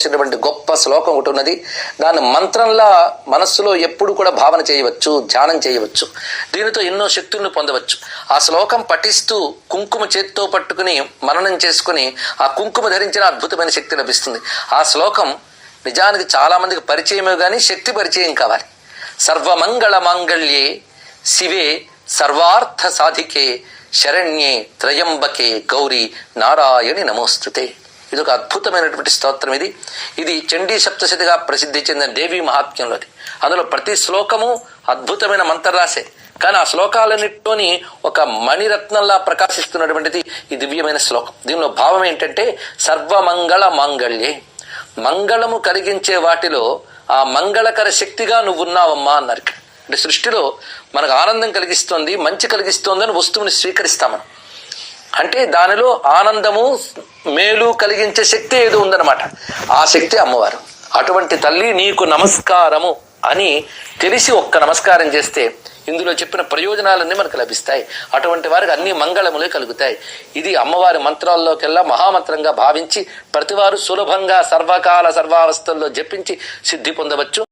గొప్ప శ్లోకం ఒకటి ఉన్నది. దాన్ని మంత్రంలా మనస్సులో ఎప్పుడు కూడా భావన చేయవచ్చు, ధ్యానం చేయవచ్చు. దీనితో ఎన్నో శక్తులను పొందవచ్చు. ఆ శ్లోకం పఠిస్తూ కుంకుమ చేత్తో పట్టుకుని మననం చేసుకుని ఆ కుంకుమ ధరించిన అద్భుతమైన శక్తి లభిస్తుంది. ఆ శ్లోకం నిజానికి చాలా మందికి పరిచయమే కానీ శక్తి పరిచయం కావాలి. సర్వమంగళ మాంగళ్యే శివే సర్వార్థ సాధికే శరణ్యే త్రయంబకే గౌరీ నారాయణి నమోస్తుతే. ఇది ఒక అద్భుతమైనటువంటి స్తోత్రం. ఇది చండీ సప్తశతిగా ప్రసిద్ధి చెందిన దేవీ మహాత్మ్యంలోది. అందులో ప్రతి శ్లోకము అద్భుతమైన మంత్రరాశే, కానీ ఆ శ్లోకాలన్నిటితోని ఒక మణిరత్నంలా ప్రకాశిస్తున్నటువంటిది ఈ దివ్యమైన శ్లోకం. దీనిలో భావం ఏంటంటే సర్వమంగళ మాంగళ్యే, మంగళము కలిగించే వాటిలో ఆ మంగళకర శక్తిగా నువ్వున్నావమ్మా అన్నారు. అంటే సృష్టిలో మనకు ఆనందం కలిగిస్తోంది, మంచి కలిగిస్తోందని వస్తువుని స్వీకరిస్తాం మనం. అంటే దానిలో ఆనందము మేలు కలిగించే శక్తి ఏదో ఉందన్నమాట. ఆ శక్తి అమ్మవారు. అటువంటి తల్లి నీకు నమస్కారము అని తెలిసి ఒక్క నమస్కారం చేస్తే ఇందులో చెప్పిన ప్రయోజనాలన్నీ మనకు లభిస్తాయి. అటువంటి వారికి అన్ని మంగళములే కలుగుతాయి. ఇది అమ్మవారి మంత్రాల్లోకెల్లా మహామంత్రంగా భావించి ప్రతివారు సులభంగా సర్వకాల సర్వావస్థల్లో జపించి సిద్ధి పొందవచ్చు.